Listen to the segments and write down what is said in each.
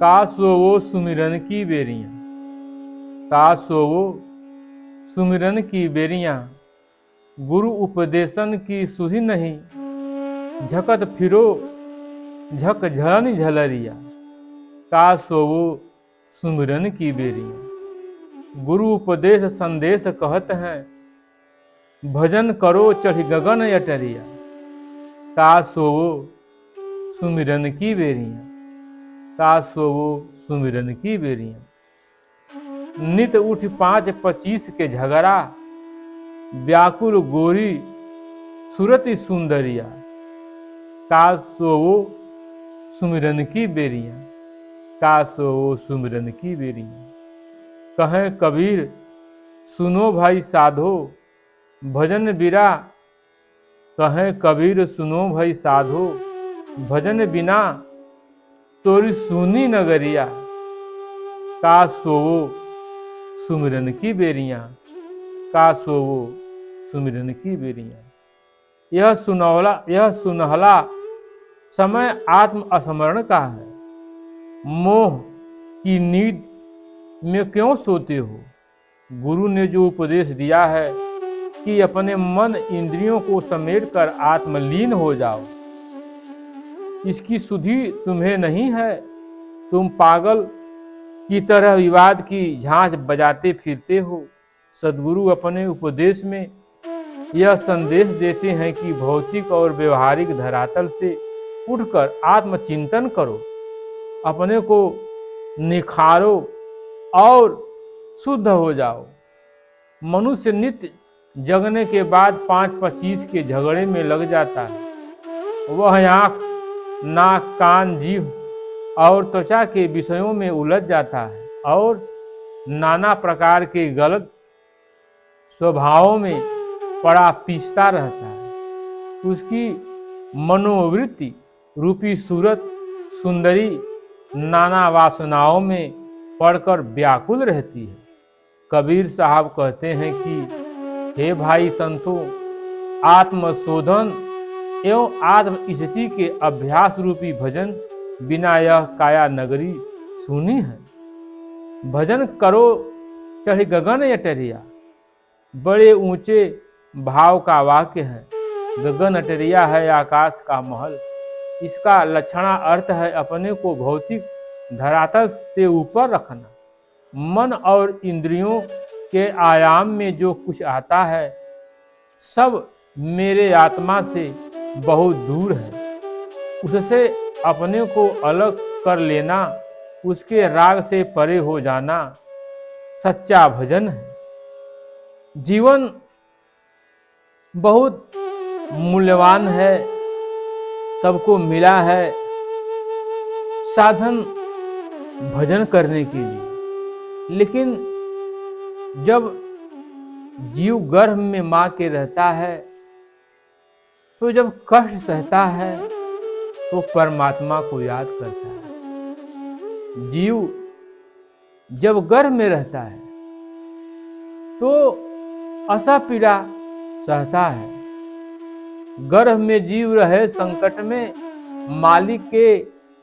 काश वो सुमिरन की बेरियां, काश वो सुमिरन की बेरियां, गुरु उपदेशन की सुधी नहीं, झकत फिरो झक झन झलरिया। काश वो सुमिरन की बेरियां, गुरु उपदेश संदेश कहत हैं, भजन करो चढ़ गगन अटरिया। काश वो सुमिरन की बेरियां, काश वो सुमिरन की बेरियां। नित उठ 5-25 के झगड़ा, व्याकुल गोरी सुरति सुंदरिया। काश वो सुमिरन की बेरियां, काश वो सुमिरन की बेरियां। कहें कबीर सुनो भाई साधो, भजन बिना, कहें कबीर सुनो भाई साधो, भजन बिना तोरी सुनी नगरिया। काश वो सुमिरन की बेरियां, काश वो सुमिरन की बेरियां। यह सुनहला समय आत्म स्मरण का है, मोह की नींद में क्यों सोते हो। गुरु ने जो उपदेश दिया है कि अपने मन इंद्रियों को समेटकर आत्मलीन हो जाओ, इसकी सुधि तुम्हें नहीं है। तुम पागल की तरह विवाद की झांझ बजाते फिरते हो। सद्गुरु अपने उपदेश में यह संदेश देते हैं कि भौतिक और व्यवहारिक धरातल से उठकर आत्मचिंतन करो, अपने को निखारो और शुद्ध हो जाओ। मनुष्य नित्य जगने के बाद 5-25 के झगड़े में लग जाता है। वह आँख, नाक, कान, जीभ और त्वचा के विषयों में उलझ जाता है और नाना प्रकार के गलत स्वभावों में पड़ा पीसता रहता है। उसकी मनोवृत्ति रूपी सूरत सुंदरी नाना वासनाओं में पड़कर व्याकुल रहती है। कबीर साहब कहते हैं कि हे भाई संतों, आत्मशोधन एवं आत्म स्थिति के अभ्यास रूपी भजन बिना यह काया नगरी सुनी है। भजन करो चढ़ गगन अटरिया, बड़े ऊंचे भाव का वाक्य है। गगन अटरिया है आकाश का महल। इसका लक्षणा अर्थ है अपने को भौतिक धरातल से ऊपर रखना। मन और इंद्रियों के आयाम में जो कुछ आता है सब मेरे आत्मा से बहुत दूर है। उससे अपने को अलग कर लेना, उसके राग से परे हो जाना सच्चा भजन है। जीवन बहुत मूल्यवान है, सबको मिला है साधन भजन करने के लिए, लेकिन जब जीव गर्भ में मां के रहता है तो जब कष्ट सहता है तो परमात्मा को याद करता है। जीव जब गर्भ में रहता है तो असह पीड़ा सहता है। गर्भ में जीव रहे संकट में, मालिक के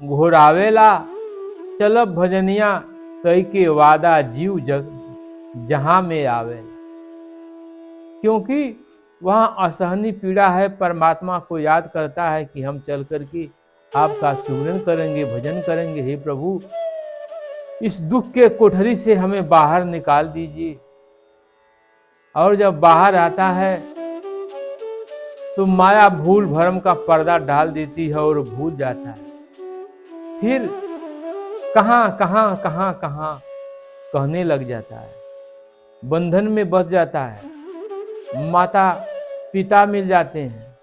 घोरावेला चलब भजनिया, कई के वादा जीव जग जहां में आवे। क्योंकि वहां असहनीय पीड़ा है, परमात्मा को याद करता है कि हम चल करके आपका सुमिरन करेंगे, भजन करेंगे। हे प्रभु, इस दुख के कोठरी से हमें बाहर निकाल दीजिए। और जब बाहर आता है तो माया भूल भरम का पर्दा डाल देती है और भूल जाता है। फिर कहां कहां कहां कहां कहने लग जाता है, बंधन में बस जाता है। माता पिता मिल जाते हैं,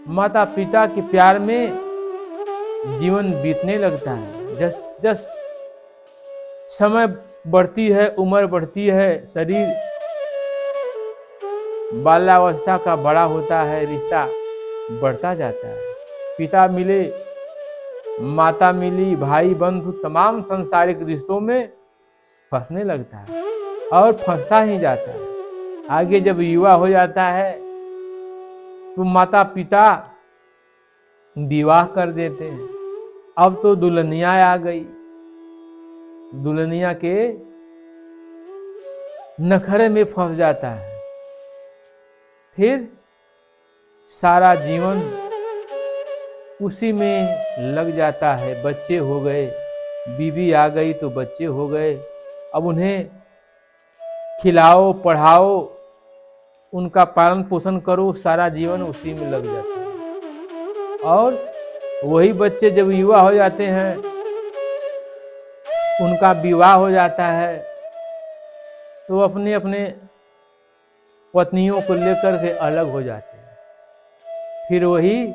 माता पिता के प्यार में जीवन बीतने लगता है। जस जस समय बढ़ती है, उम्र बढ़ती है, शरीर बाल्यावस्था का बड़ा होता है, रिश्ता बढ़ता जाता है। पिता मिले, माता मिली, भाई बंधु तमाम सांसारिक रिश्तों में फंसने लगता है और फंसता ही जाता है। आगे जब युवा हो जाता है तो माता पिता विवाह कर देते हैं, अब तो दुल्हनिया आ गई। दुल्हनिया के नखरे में फंस जाता है। फिर सारा जीवन उसी में लग जाता है। बच्चे हो गए, बीवी आ गई तो बच्चे हो गए। अब उन्हें खिलाओ, पढ़ाओ, उनका पालन पोषण करो, सारा जीवन उसी में लग जाता है। और वही बच्चे जब युवा हो जाते हैं, उनका विवाह हो जाता है, तो अपने अपने पत्नियों को लेकर के अलग हो जाते हैं। फिर वही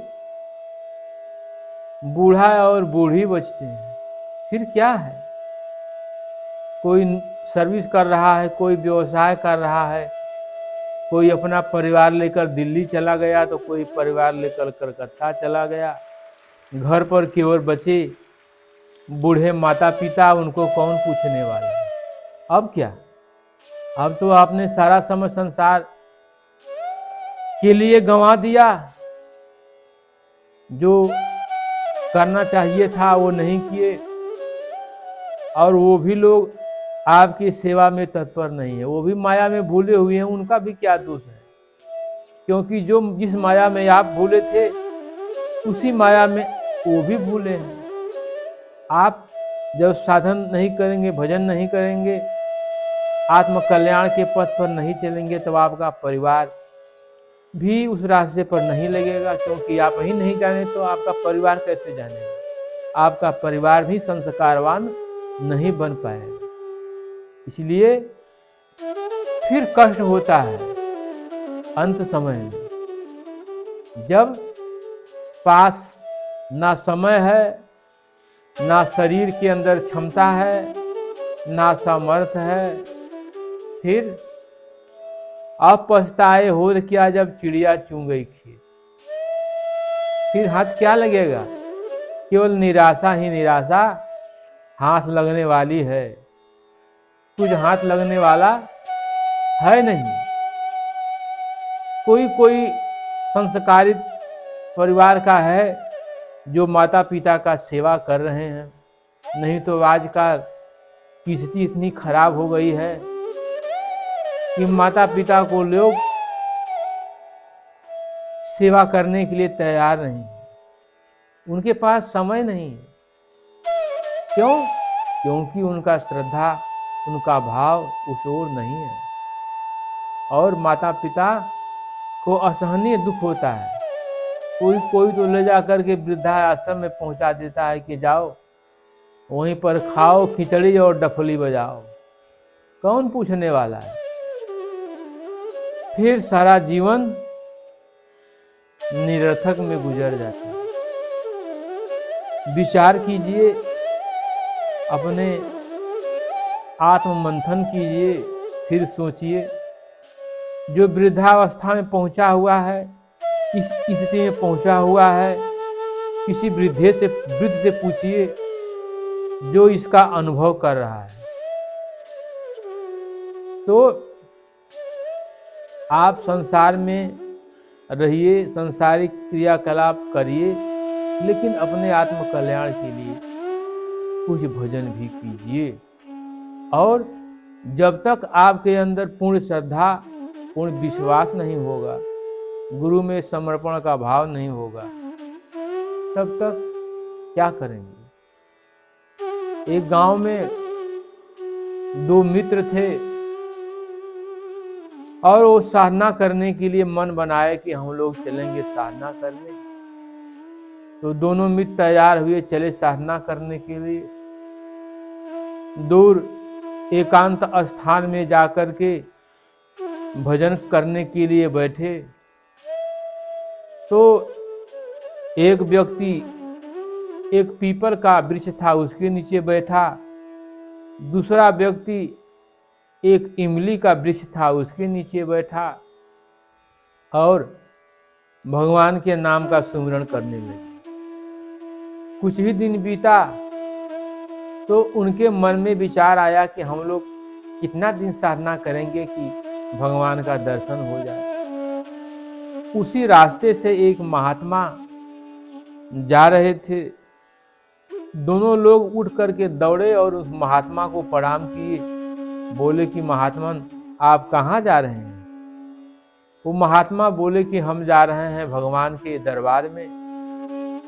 बूढ़ा और बूढ़ी बचते हैं। फिर क्या है, कोई सर्विस कर रहा है, कोई व्यवसाय कर रहा है, कोई अपना परिवार लेकर दिल्ली चला गया, तो कोई परिवार लेकर कलकत्ता चला गया। घर पर केवल बचे बूढ़े माता पिता, उनको कौन पूछने वाला है। अब क्या, अब तो आपने सारा समय संसार के लिए गंवा दिया। जो करना चाहिए था वो नहीं किए, और वो भी लोग आपकी सेवा में तत्पर नहीं है, वो भी माया में भूले हुए हैं। उनका भी क्या दोष है, क्योंकि जो जिस माया में आप भूले थे, उसी माया में वो भी भूले हैं। आप जब साधन नहीं करेंगे, भजन नहीं करेंगे, आत्म कल्याण के पथ पर नहीं चलेंगे, तब आपका परिवार भी उस रास्ते पर नहीं लगेगा। क्योंकि आप ही नहीं जाने तो आपका परिवार कैसे जानेगा। आपका परिवार भी संस्कारवान नहीं बन पाएगा। इसलिए फिर कष्ट होता है अंत समय में, जब पास ना समय है, ना शरीर के अंदर क्षमता है, ना सामर्थ्य है। फिर अब पछताए हो क्या जब चिड़िया चुन गई खेत। फिर हाथ क्या लगेगा, केवल निराशा ही निराशा हाथ लगने वाली है। कुछ हाथ लगने वाला है नहीं। कोई कोई संस्कारित परिवार का है जो माता पिता का सेवा कर रहे हैं, नहीं तो आजकल की स्थिति इतनी खराब हो गई है कि माता पिता को लोग सेवा करने के लिए तैयार नहीं, उनके पास समय नहीं है। क्यों? क्योंकि उनका श्रद्धा, उनका भाव उस ओर नहीं है। और माता पिता को असहनीय दुख होता है। कोई कोई तो ले जा करके वृद्धा आश्रम में पहुंचा देता है कि जाओ वहीं पर खाओ खिचड़ी और डफली बजाओ। कौन पूछने वाला है। फिर सारा जीवन निरर्थक में गुजर जाता है। विचार कीजिए, अपने आत्म मंथन कीजिए, फिर सोचिए। जो वृद्धावस्था में पहुंचा हुआ है, इस स्थिति में पहुंचा हुआ है, किसी वृद्ध से पूछिए जो इसका अनुभव कर रहा है। तो आप संसार में रहिए, सांसारिक क्रियाकलाप करिए, लेकिन अपने आत्म कल्याण के लिए कुछ भजन भी कीजिए। और जब तक आपके अंदर पूर्ण श्रद्धा, पूर्ण विश्वास नहीं होगा, गुरु में समर्पण का भाव नहीं होगा, तब तक क्या करेंगे। एक गांव में दो मित्र थे और वो साधना करने के लिए मन बनाए कि हम लोग चलेंगे साधना करने। तो दोनों मित्र तैयार हुए, चले साधना करने के लिए। दूर एकांत स्थान में जाकर के भजन करने के लिए बैठे। तो एक व्यक्ति एक पीपल का वृक्ष था उसके नीचे बैठा, दूसरा व्यक्ति एक इमली का वृक्ष था उसके नीचे बैठा और भगवान के नाम का सुमिरन करने लगे। कुछ ही दिन बीता तो उनके मन में विचार आया कि हम लोग कितना दिन साधना करेंगे कि भगवान का दर्शन हो जाए। उसी रास्ते से एक महात्मा जा रहे थे। दोनों लोग उठ करके दौड़े और उस महात्मा को प्रणाम किए। बोले कि महात्मन, आप कहाँ जा रहे हैं? वो महात्मा बोले कि हम जा रहे हैं भगवान के दरबार में,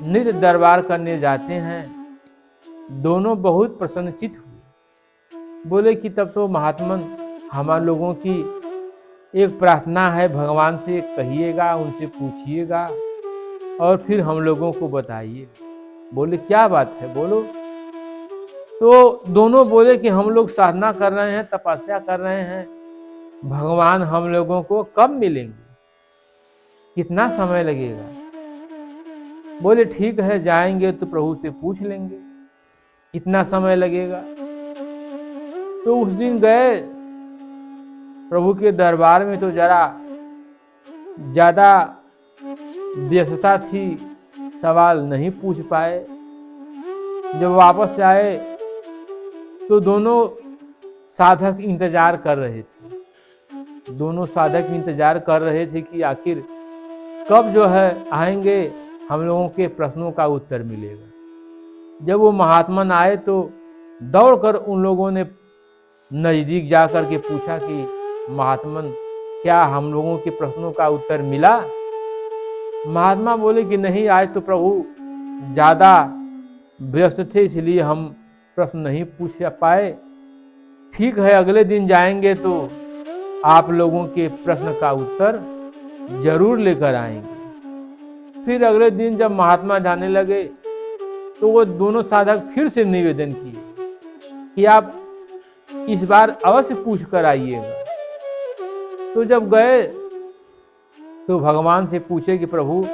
नित्य दरबार करने जाते हैं। दोनों बहुत प्रसन्नचित हुए। बोले कि तब तो महात्मन, हमारे लोगों की एक प्रार्थना है, भगवान से कहिएगा, उनसे पूछिएगा और फिर हम लोगों को बताइए। बोले क्या बात है, बोलो। तो दोनों बोले कि हम लोग साधना कर रहे हैं, तपस्या कर रहे हैं, भगवान हम लोगों को कब मिलेंगे, कितना समय लगेगा? बोले ठीक है, जाएंगे तो प्रभु से पूछ लेंगे कितना समय लगेगा। तो उस दिन गए प्रभु के दरबार में, तो जरा ज्यादा व्यस्तता थी, सवाल नहीं पूछ पाए। जब वापस आए तो दोनों साधक इंतजार कर रहे थे। दोनों साधक इंतजार कर रहे थे कि आखिर कब जो है आएंगे, हम लोगों के प्रश्नों का उत्तर मिलेगा। जब वो महात्मन आए तो दौड़कर उन लोगों ने नजदीक जाकर के पूछा कि महात्मन, क्या हम लोगों के प्रश्नों का उत्तर मिला? महात्मा बोले कि नहीं, आज तो प्रभु ज्यादा व्यस्त थे, इसलिए हम प्रश्न नहीं पूछ पाए। ठीक है, अगले दिन जाएंगे तो आप लोगों के प्रश्न का उत्तर जरूर लेकर आएंगे। फिर अगले दिन जब महात्मा जाने लगे तो वो दोनों साधक फिर से निवेदन किए कि आप इस बार अवश्य पूछ कर आइएगा। तो जब गए तो भगवान से पूछे कि प्रभु,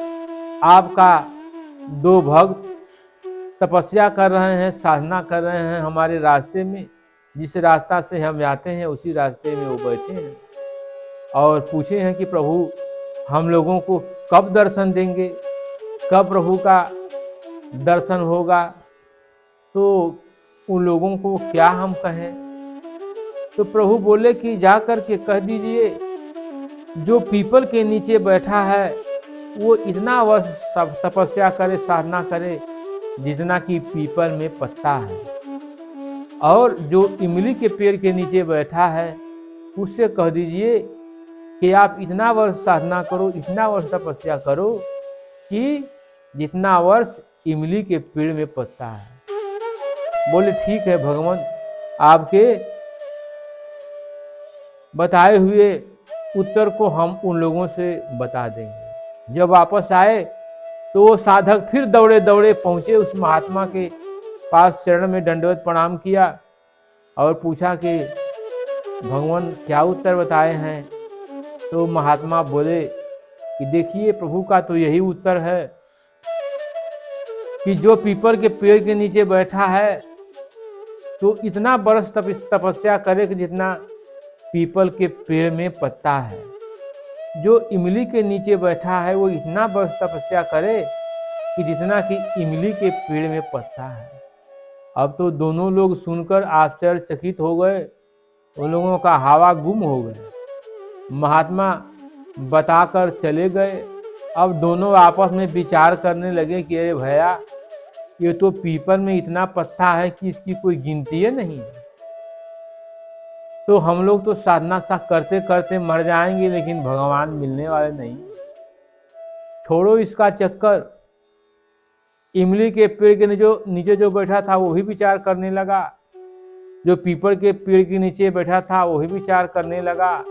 आपका दो भक्त तपस्या कर रहे हैं, साधना कर रहे हैं हमारे रास्ते में, जिस रास्ता से हम जाते हैं उसी रास्ते में वो बैठे हैं और पूछे हैं कि प्रभु हम लोगों को कब दर्शन देंगे, कब प्रभु का दर्शन होगा। तो उन लोगों को क्या हम कहें? तो प्रभु बोले कि जा कर के कह दीजिए, जो पीपल के नीचे बैठा है वो इतना वर्ष सब तपस्या करे, साधना करे, जितना कि पीपल में पत्ता है, और जो इमली के पेड़ के नीचे बैठा है उससे कह दीजिए कि आप इतना वर्ष साधना करो, इतना वर्ष तपस्या करो कि जितना वर्ष इमली के पेड़ में पत्ता है। बोले ठीक है भगवान, आपके बताए हुए उत्तर को हम उन लोगों से बता देंगे। जब वापस आए तो वो साधक फिर दौड़े दौड़े पहुंचे उस महात्मा के पास, चरण में दंडवत प्रणाम किया और पूछा कि भगवान क्या उत्तर बताए हैं? तो महात्मा बोले कि देखिए, प्रभु का तो यही उत्तर है कि जो पीपल के पेड़ के नीचे बैठा है तो इतना बरस तपस्या करे कि जितना पीपल के पेड़ में पत्ता है। जो इमली के नीचे बैठा है वो इतना बरस तपस्या करे कि जितना कि इमली के पेड़ में पत्ता है। अब तो दोनों लोग सुनकर आश्चर्यचकित हो गए, उन लोगों का हवा गुम हो गया। महात्मा बताकर चले गए। अब दोनों आपस में विचार करने लगे कि अरे भैया, ये तो पीपल में इतना पत्ता है कि इसकी कोई गिनती नहीं है, तो हम लोग तो साधना सा करते करते मर जाएंगे, लेकिन भगवान मिलने वाले नहीं। छोड़ो इसका चक्कर। इमली के पेड़ के नीचे जो बैठा था वो भी विचार करने लगा, जो पीपल के पेड़ के नीचे बैठा था वो भी विचार करने लगा।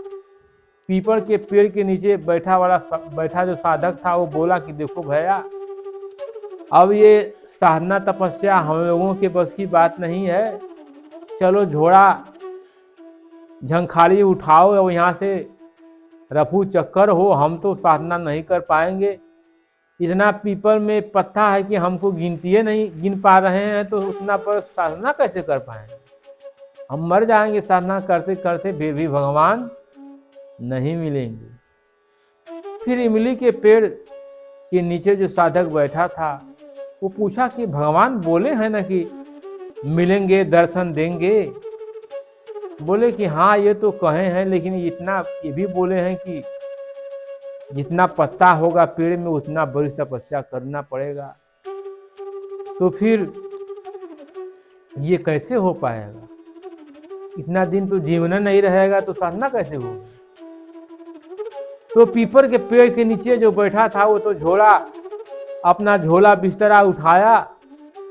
पीपल के पेड़ के नीचे बैठा जो साधक था वो बोला कि देखो भैया, अब ये साधना तपस्या हम लोगों के बस की बात नहीं है, चलो झोड़ा झंखाली उठाओ और यहाँ से रफू चक्कर हो, हम तो साधना नहीं कर पाएंगे। इतना पीपल में पत्ता है कि हमको गिनती नहीं गिन पा रहे हैं, तो उतना पर साधना कैसे कर पाएंगे? हम मर जाएंगे साधना करते करते, फिर भी भगवान नहीं मिलेंगे। फिर इमली के पेड़ के नीचे जो साधक बैठा था वो पूछा कि भगवान बोले हैं ना कि मिलेंगे, दर्शन देंगे। बोले कि हाँ ये तो कहे हैं, लेकिन ये भी बोले हैं कि जितना पत्ता होगा पेड़ में उतना बड़ी तपस्या करना पड़ेगा। तो फिर ये कैसे हो पाएगा? इतना दिन तो जीवन नहीं रहेगा तो साधना कैसे होगी? तो पीपर के पेड़ के नीचे जो बैठा था वो तो अपना झोला बिस्तरा उठाया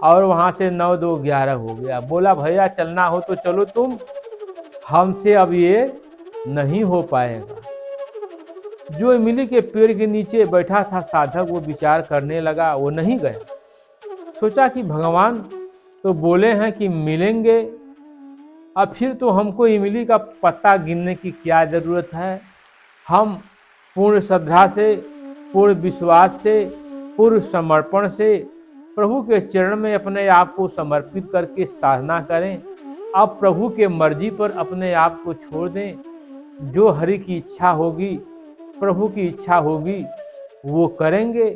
और वहां से 9 2 11 हो गया। बोला भैया चलना हो तो चलो तुम, हमसे अब ये नहीं हो पाएगा। जो इमली के पेड़ के नीचे बैठा था साधक वो विचार करने लगा, वो नहीं गया। सोचा कि भगवान तो बोले हैं कि मिलेंगे, अब फिर तो हमको इमली का पत्ता गिनने की क्या जरूरत है। हम पूर्ण श्रद्धा से, पूर्ण विश्वास से, पूर्ण समर्पण से प्रभु के चरण में अपने आप को समर्पित करके साधना करें। अब प्रभु के मर्जी पर अपने आप को छोड़ दें। जो हरि की इच्छा होगी, प्रभु की इच्छा होगी वो करेंगे।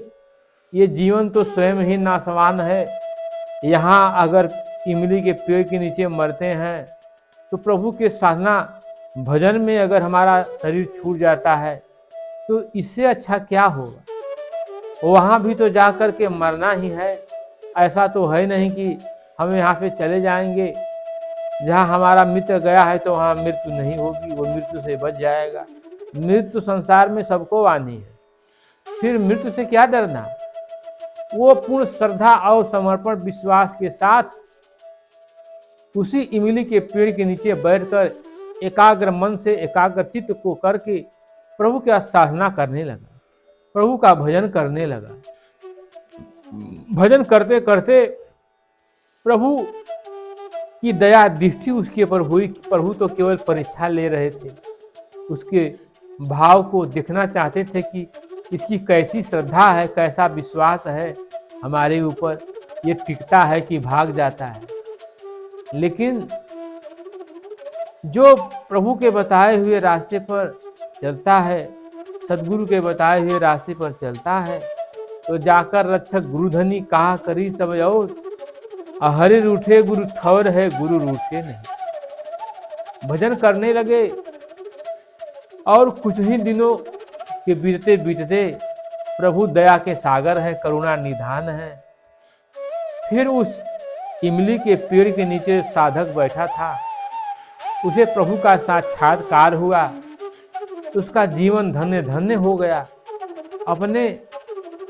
ये जीवन तो स्वयं ही नासवान है। यहाँ अगर इमली के पेड़ के नीचे मरते हैं तो प्रभु के साधना भजन में अगर हमारा शरीर छूट जाता है तो इससे अच्छा क्या होगा? वहाँ भी तो जा कर के मरना ही है। ऐसा तो है नहीं कि हम यहाँ से चले जाएंगे, जहाँ हमारा मित्र गया है तो वहाँ मृत्यु नहीं होगी, वो मृत्यु से बच जाएगा। मृत्यु संसार में सबको आनी है, फिर मृत्यु से क्या डरना। वो पूर्ण श्रद्धा और समर्पण विश्वास के साथ उसी इमली के पेड़ के नीचे बैठकर एकाग्र मन से एकाग्र चित्त को करके प्रभु की साधना करने लगा, प्रभु का भजन करने लगा। भजन करते करते प्रभु की दया दृष्टि उसके ऊपर हुई। प्रभु तो केवल परीक्षा ले रहे थे, उसके भाव को देखना चाहते थे कि इसकी कैसी श्रद्धा है, कैसा विश्वास है हमारे ऊपर, ये टिकता है कि भाग जाता है। लेकिन जो प्रभु के बताए हुए रास्ते पर चलता है, सदगुरु के बताए हुए रास्ते पर चलता है, तो जाकर रक्षक गुरुधनी कहा करी सब और, हरि रूठे गुरु ठौर है, गुरु रूठे नहीं। भजन करने लगे और कुछ ही दिनों के बीतते बीतते प्रभु दया के सागर हैं, करुणा निधान है। फिर उस इमली के पेड़ के नीचे साधक बैठा था, उसे प्रभु का साक्षात्कार हुआ, उसका जीवन धन्य धन्य हो गया। अपने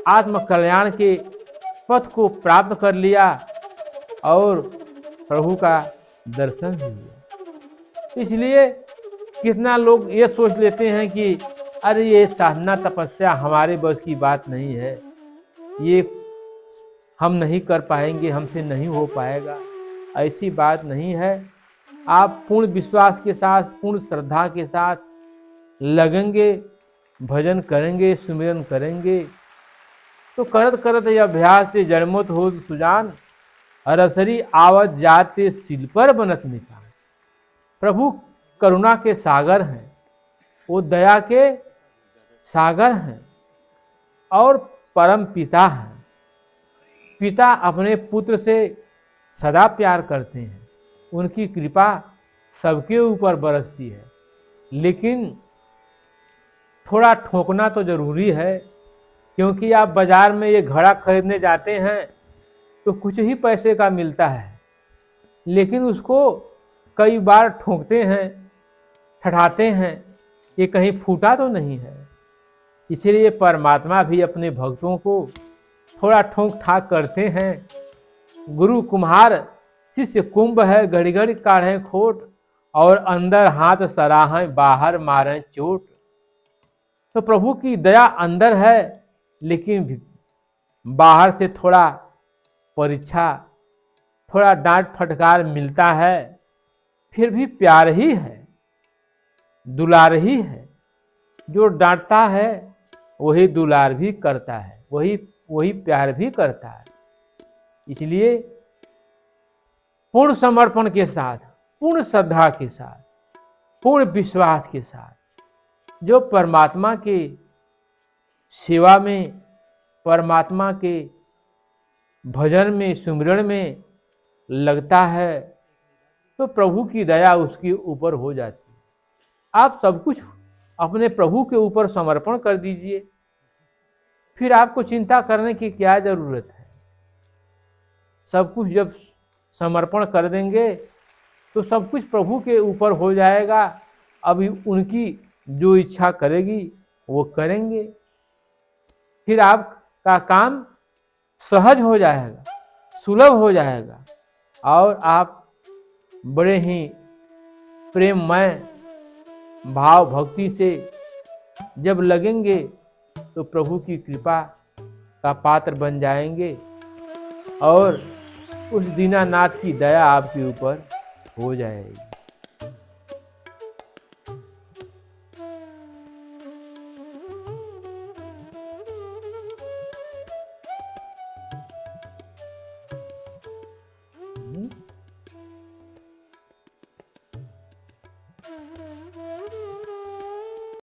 आत्म कल्याण के पथ को प्राप्त कर लिया और प्रभु का दर्शन भी हुआ। इसलिए कितना लोग ये सोच लेते हैं कि अरे ये साधना तपस्या हमारे बस की बात नहीं है, ये हम नहीं कर पाएंगे, हमसे नहीं हो पाएगा। ऐसी बात नहीं है। आप पूर्ण विश्वास के साथ, पूर्ण श्रद्धा के साथ लगेंगे, भजन करेंगे, सुमिरन करेंगे, तो करत करत ये अभ्यास से जन्मत हो सुजान, अरसरी आवत जाते सिल पर बनत निशान। प्रभु करुणा के सागर हैं, वो दया के सागर हैं और परम पिता हैं। पिता अपने पुत्र से सदा प्यार करते हैं, उनकी कृपा सबके ऊपर बरसती है। लेकिन थोड़ा ठोकना तो जरूरी है, क्योंकि आप बाजार में ये घड़ा खरीदने जाते हैं तो कुछ ही पैसे का मिलता है, लेकिन उसको कई बार ठोकते हैं, ठठाते हैं, ये कहीं फूटा तो नहीं है। इसीलिए परमात्मा भी अपने भक्तों को थोड़ा ठोक ठाक करते हैं। गुरु कुम्हार शिष्य कुंभ है, घड़ी घड़ी काढ़े खोट, और अंदर हाथ सराहें बाहर मारें चोट। तो प्रभु की दया अंदर है, लेकिन बाहर से थोड़ा परीक्षा, थोड़ा डांट फटकार मिलता है, फिर भी प्यार ही है, दुलार ही है। जो डांटता है वही दुलार भी करता है, वही प्यार भी करता है। इसलिए पूर्ण समर्पण के साथ, पूर्ण श्रद्धा के साथ, पूर्ण विश्वास के साथ जो परमात्मा के सेवा में, परमात्मा के भजन में, सुमिरन में लगता है, तो प्रभु की दया उसके ऊपर हो जाती है। आप सब कुछ अपने प्रभु के ऊपर समर्पण कर दीजिए, फिर आपको चिंता करने की क्या जरूरत है। सब कुछ जब समर्पण कर देंगे तो सब कुछ प्रभु के ऊपर हो जाएगा। अभी उनकी जो इच्छा करेगी वो करेंगे, फिर आपका काम सहज हो जाएगा, सुलभ हो जाएगा और आप बड़े ही प्रेममय भाव भक्ति से जब लगेंगे तो प्रभु की कृपा का पात्र बन जाएंगे और उस दीनानाथ की दया आपके ऊपर हो जाएगी।